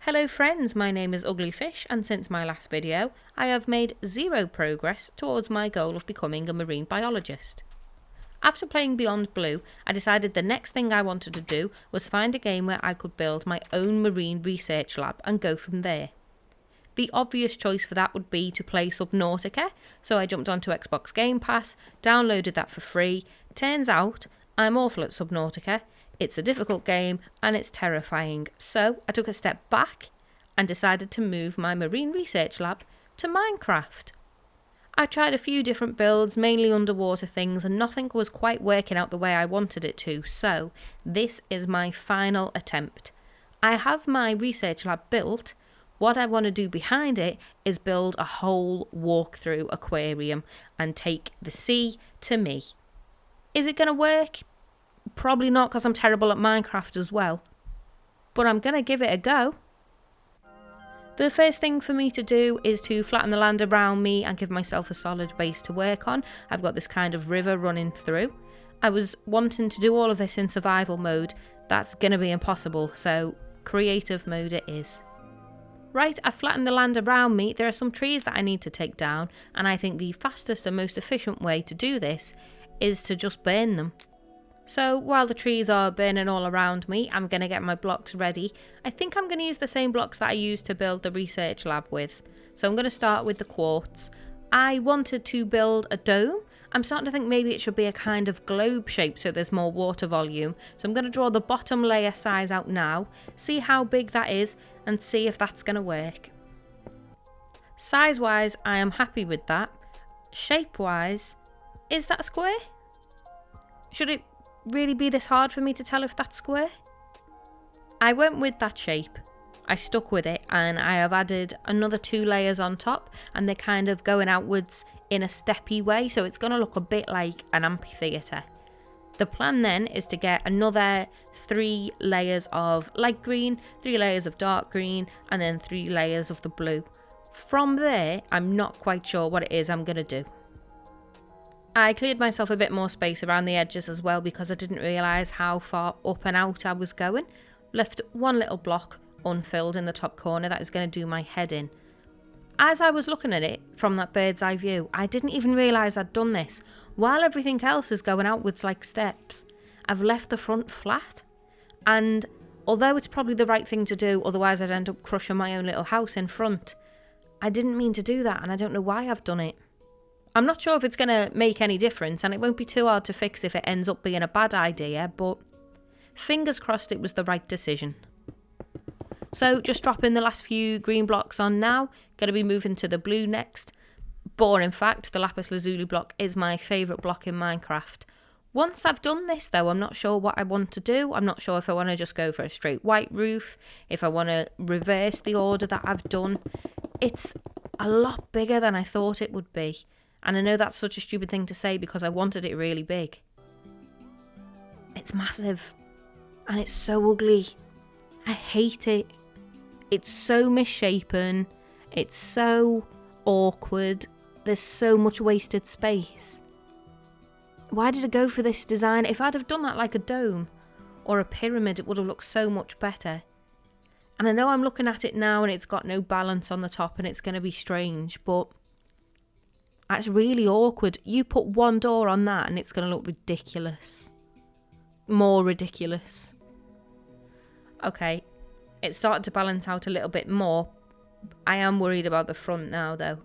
Hello friends, my name is Uglyfish, and since my last video, I have made zero progress towards my goal of becoming a marine biologist. After playing Beyond Blue, I decided the next thing I wanted to do was find a game where I could build my own marine research lab and go from there. The obvious choice for that would be to play Subnautica, so I jumped onto Xbox Game Pass, downloaded that for free. Turns out, I'm awful at Subnautica. It's a difficult game and it's terrifying, so I took a step back and decided to move my marine research lab to Minecraft. I tried a few different builds, mainly underwater things, and nothing was quite working out the way I wanted it to, so this is my final attempt. I have my research lab built. What I want to do behind it is build a whole walkthrough aquarium and take the sea to me. Is it going to work? Probably not, because I'm terrible at Minecraft as well. But I'm going to give it a go. The first thing for me to do is to flatten the land around me and give myself a solid base to work on. I've got this kind of river running through. I was wanting to do all of this in survival mode. That's going to be impossible, so creative mode it is. Right, I've flattened the land around me. There are some trees that I need to take down, and I think the fastest and most efficient way to do this is to just burn them. So while the trees are burning all around me, I'm going to get my blocks ready. I think I'm going to use the same blocks that I used to build the research lab with. So I'm going to start with the quartz. I wanted to build a dome. I'm starting to think maybe it should be a kind of globe shape so there's more water volume. So I'm going to draw the bottom layer size out now, see how big that is, and see if that's going to work. Size-wise, I am happy with that. Shape-wise, is that square? Should it really be this hard for me to tell if that's square? I went with that shape. I stuck with it, and I have added another 2 layers on top, and they're kind of going outwards in a steppy way, so it's going to look a bit like an amphitheatre. The plan then is to get another 3 layers of light green, 3 layers of dark green, and then 3 layers of the blue. From there, I'm not quite sure what it is I'm going to do. I cleared myself a bit more space around the edges as well because I didn't realise how far up and out I was going. Left one little block unfilled in the top corner that is going to do my head in. As I was looking at it from that bird's eye view, I didn't even realise I'd done this. While everything else is going outwards like steps, I've left the front flat. And although it's probably the right thing to do, otherwise I'd end up crushing my own little house in front, I didn't mean to do that and I don't know why I've done it. I'm not sure if it's going to make any difference, and it won't be too hard to fix if it ends up being a bad idea, but fingers crossed it was the right decision. So just dropping the last few green blocks on now, going to be moving to the blue next. Boring fact, the lapis lazuli block is my favourite block in Minecraft. Once I've done this though, I'm not sure what I want to do. I'm not sure if I want to just go for a straight white roof, if I want to reverse the order that I've done. It's a lot bigger than I thought it would be. And I know that's such a stupid thing to say because I wanted it really big. It's massive. And it's so ugly. I hate it. It's so misshapen. It's so awkward. There's so much wasted space. Why did I go for this design? If I'd have done that like a dome or a pyramid, it would have looked so much better. And I know I'm looking at it now and it's got no balance on the top and it's going to be strange, but that's really awkward. You put one door on that and it's going to look ridiculous. More ridiculous. Okay, it started to balance out a little bit more. I am worried about the front now though.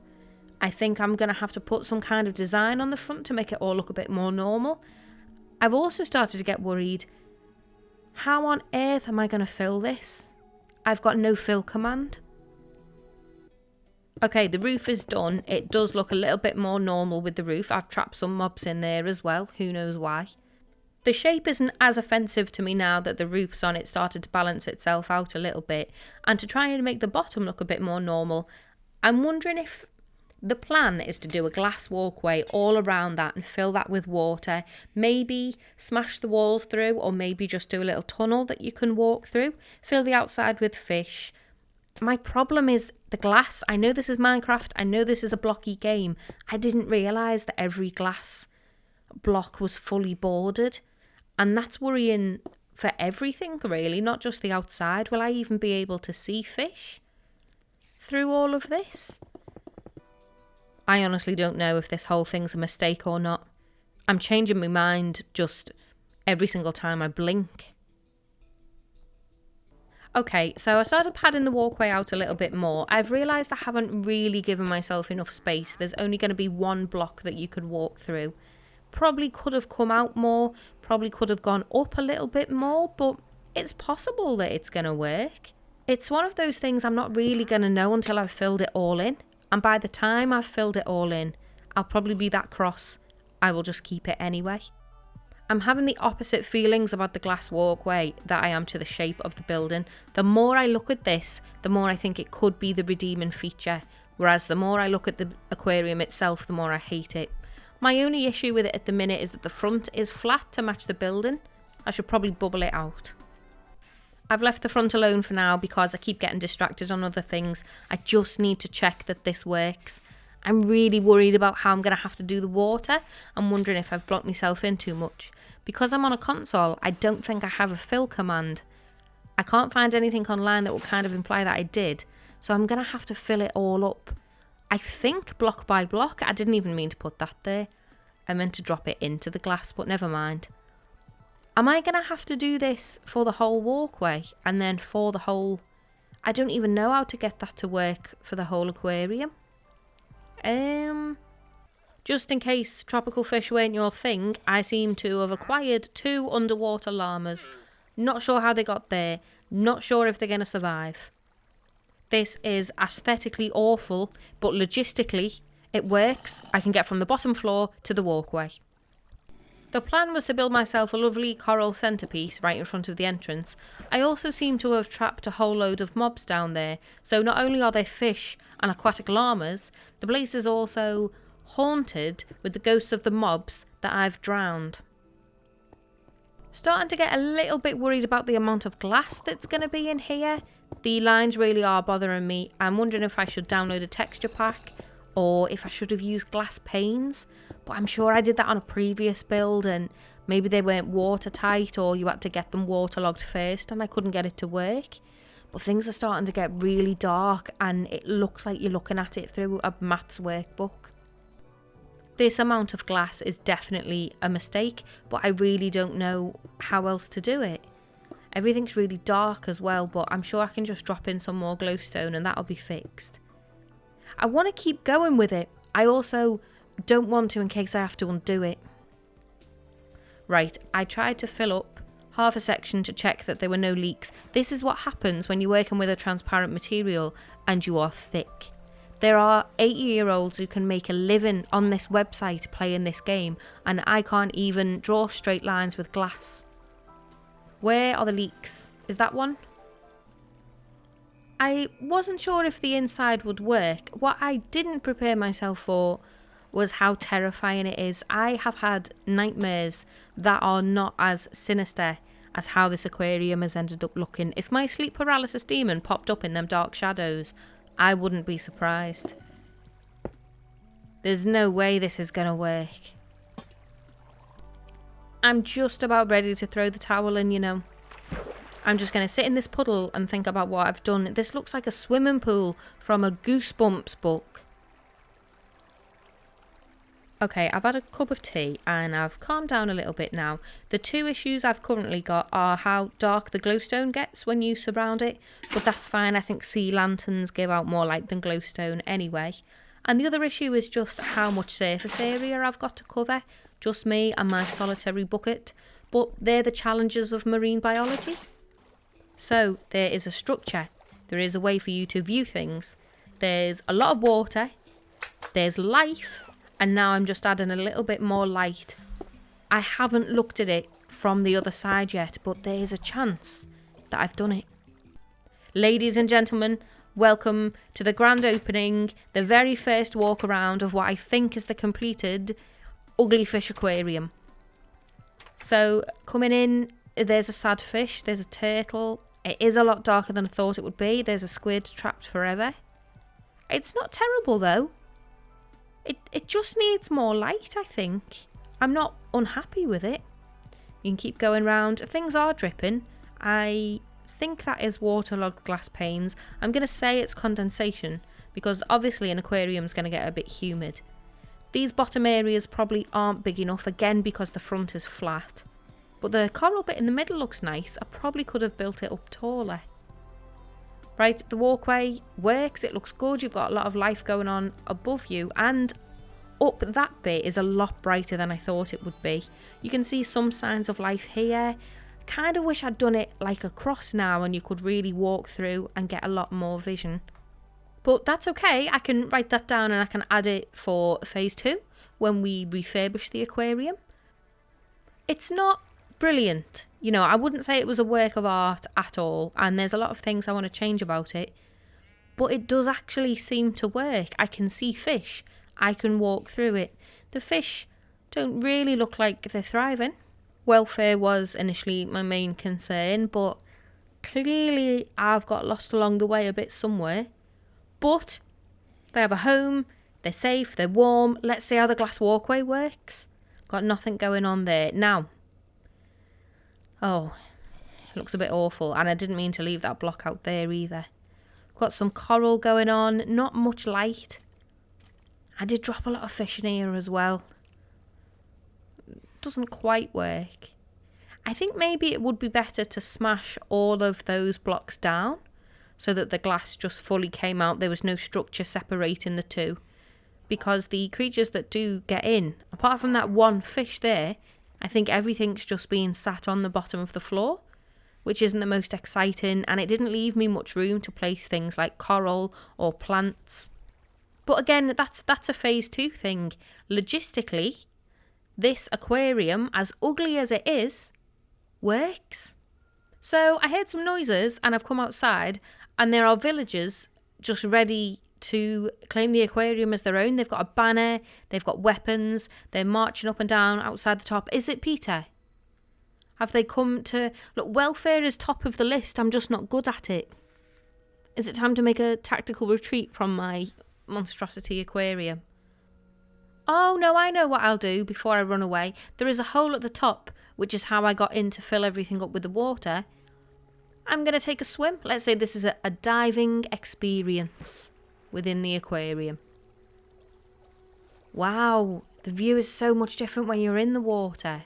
I think I'm going to have to put some kind of design on the front to make it all look a bit more normal. I've also started to get worried. How on earth am I going to fill this? I've got no fill command. Okay, the roof is done. It does look a little bit more normal with the roof. I've trapped some mobs in there as well. Who knows why. The shape isn't as offensive to me now that the roof's on. It started to balance itself out a little bit. And to try and make the bottom look a bit more normal, I'm wondering if the plan is to do a glass walkway all around that and fill that with water. Maybe smash the walls through, or maybe just do a little tunnel that you can walk through. Fill the outside with fish. My problem is the glass. I know this is Minecraft. I know this is a blocky game. I didn't realise that every glass block was fully bordered. And that's worrying for everything, really, not just the outside. Will I even be able to see fish through all of this? I honestly don't know if this whole thing's a mistake or not. I'm changing my mind just every single time I blink. Okay, so I started padding the walkway out a little bit more. I've realised I haven't really given myself enough space. There's only going to be one block that you could walk through. Probably could have come out more, probably could have gone up a little bit more, but it's possible that it's going to work. It's one of those things I'm not really going to know until I've filled it all in. And by the time I've filled it all in, I'll probably be that cross, I will just keep it anyway. I'm having the opposite feelings about the glass walkway that I am to the shape of the building. The more I look at this, the more I think it could be the redeeming feature. Whereas the more I look at the aquarium itself, the more I hate it. My only issue with it at the minute is that the front is flat to match the building. I should probably bubble it out. I've left the front alone for now because I keep getting distracted on other things. I just need to check that this works. I'm really worried about how I'm going to have to do the water. I'm wondering if I've blocked myself in too much. Because I'm on a console, I don't think I have a fill command. I can't find anything online that will kind of imply that I did. So I'm going to have to fill it all up. I think block by block. I didn't even mean to put that there. I meant to drop it into the glass, but never mind. Am I going to have to do this for the whole walkway and then for the whole... I don't even know how to get that to work for the whole aquarium. Just in case tropical fish weren't your thing, I seem to have acquired 2 underwater llamas. Not sure how they got there. Not sure if they're going to survive. This is aesthetically awful, but logistically, it works. I can get from the bottom floor to the walkway. The plan was to build myself a lovely coral centrepiece right in front of the entrance. I also seem to have trapped a whole load of mobs down there, so not only are there fish and aquatic llamas, the place is also haunted with the ghosts of the mobs that I've drowned. Starting to get a little bit worried about the amount of glass that's going to be in here. The lines really are bothering me. I'm wondering if I should download a texture pack or if I should have used glass panes. But I'm sure I did that on a previous build and maybe they weren't watertight or you had to get them waterlogged first and I couldn't get it to work. But things are starting to get really dark and it looks like you're looking at it through a maths workbook. This amount of glass is definitely a mistake, but I really don't know how else to do it. Everything's really dark as well, but I'm sure I can just drop in some more glowstone and that'll be fixed. I want to keep going with it. I also don't want to in case I have to undo it. Right, I tried to fill up half a section to check that there were no leaks. This is what happens when you're working with a transparent material and you are thick. There are 80-year-olds who can make a living on this website playing this game, and I can't even draw straight lines with glass. Where are the leaks? Is that one? I wasn't sure if the inside would work. What I didn't prepare myself for was how terrifying it is. I have had nightmares that are not as sinister as how this aquarium has ended up looking. If my sleep paralysis demon popped up in them dark shadows, I wouldn't be surprised. There's no way this is going to work. I'm just about ready to throw the towel in, you know. I'm just going to sit in this puddle and think about what I've done. This looks like a swimming pool from a Goosebumps book. Okay, I've had a cup of tea and I've calmed down a little bit now. The 2 issues I've currently got are how dark the glowstone gets when you surround it, but that's fine. I think sea lanterns give out more light than glowstone anyway. And the other issue is just how much surface area I've got to cover. Just me and my solitary bucket. But they're the challenges of marine biology. So there is a structure. There is a way for you to view things. There's a lot of water. There's life. And now I'm just adding a little bit more light. I haven't looked at it from the other side yet, but there's a chance that I've done it. Ladies and gentlemen, welcome to the grand opening, the very first walk around of what I think is the completed Uglyfish aquarium. So coming in, there's a sad fish, there's a turtle. It is a lot darker than I thought it would be. There's a squid trapped forever. It's not terrible though. It just needs more light, I think. I'm not unhappy with it. You can keep going round. Things are dripping. I think that is waterlogged glass panes. I'm going to say it's condensation because obviously an aquarium is going to get a bit humid. These bottom areas probably aren't big enough, again because the front is flat. But the coral bit in the middle looks nice. I probably could have built it up taller. Right, the walkway works, it looks good. You've got a lot of life going on above you, and up that bit is a lot brighter than I thought it would be. You can see some signs of life here. Kind of wish I'd done it like across now and you could really walk through and get a lot more vision. But that's okay, I can write that down and I can add it for phase 2 when we refurbish the aquarium. It's not brilliant, you know, I wouldn't say it was a work of art at all, and there's a lot of things I want to change about it, but it does actually seem to work. I can see fish, I can walk through it. The fish don't really look like they're thriving. Welfare was initially my main concern, but clearly I've got lost along the way a bit somewhere. But they have a home, they're safe, they're warm. Let's see how the glass walkway works. Got nothing going on there. Now, oh, it looks a bit awful, and I didn't mean to leave that block out there either. Got some coral going on, not much light. I did drop a lot of fish in here as well. Doesn't quite work. I think maybe it would be better to smash all of those blocks down so that the glass just fully came out. There was no structure separating the two, because the creatures that do get in, apart from that one fish there, I think everything's just being sat on the bottom of the floor, which isn't the most exciting, and it didn't leave me much room to place things like coral or plants. But again, that's a phase 2 thing. Logistically, this aquarium, as ugly as it is, works. So I heard some noises and I've come outside, and there are villagers just ready to claim the aquarium as their own. They've got a banner, they've got weapons, they're marching up and down outside the top. Is it Peter? Have they come to... Look, welfare is top of the list, I'm just not good at it. Is it time to make a tactical retreat from my monstrosity aquarium? Oh no, I know what I'll do before I run away. There is a hole at the top, which is how I got in to fill everything up with the water. I'm going to take a swim. Let's say this is a diving experience within the aquarium. Wow, the view is so much different when you're in the water.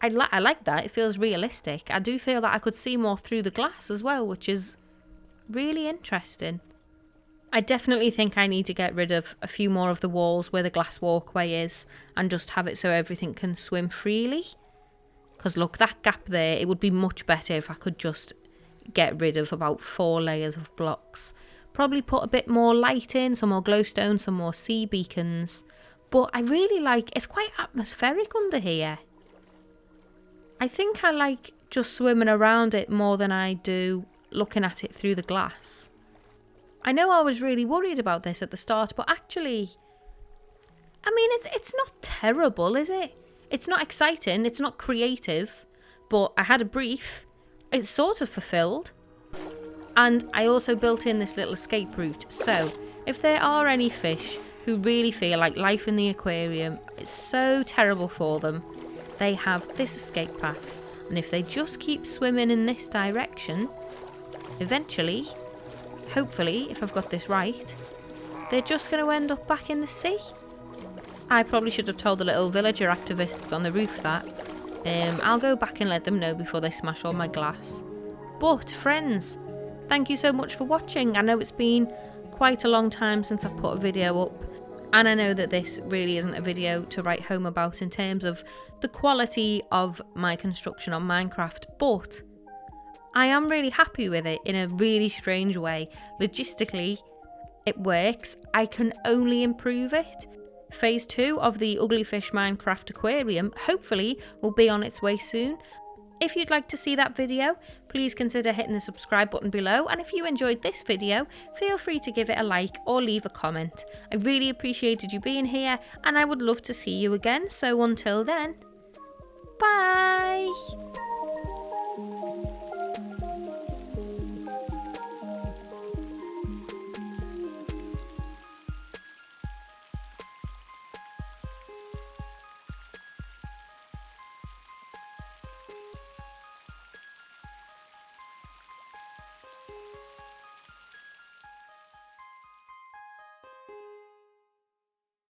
I like that. It feels realistic. I do feel that I could see more through the glass as well, which is really interesting. I definitely think I need to get rid of a few more of the walls where the glass walkway is and just have it so everything can swim freely. Because look, that gap there, it would be much better if I could just get rid of about 4 layers of blocks. Probably put a bit more light in, some more glowstone, some more sea beacons. But I really like, it's quite atmospheric under here. I think I like just swimming around it more than I do looking at it through the glass. I know I was really worried about this at the start, but actually, I mean, it's not terrible, is it? It's not exciting, it's not creative, but I had a brief. It's sort of fulfilled. And I also built in this little escape route. So, if there are any fish who really feel like life in the aquarium is so terrible for them, they have this escape path. And if they just keep swimming in this direction, eventually, hopefully, if I've got this right, they're just going to end up back in the sea. I probably should have told the little villager activists on the roof that. I'll go back and let them know before they smash all my glass. But, friends, thank you so much for watching. I know it's been quite a long time since I've put a video up, and I know that this really isn't a video to write home about in terms of the quality of my construction on Minecraft, but I am really happy with it in a really strange way. Logistically, it works. I can only improve it. Phase 2 of the Uglyfish Minecraft aquarium hopefully will be on its way soon. If you'd like to see that video, please consider hitting the subscribe button below, and if you enjoyed this video, feel free to give it a like or leave a comment. I really appreciated you being here, and I would love to see you again, so until then, bye!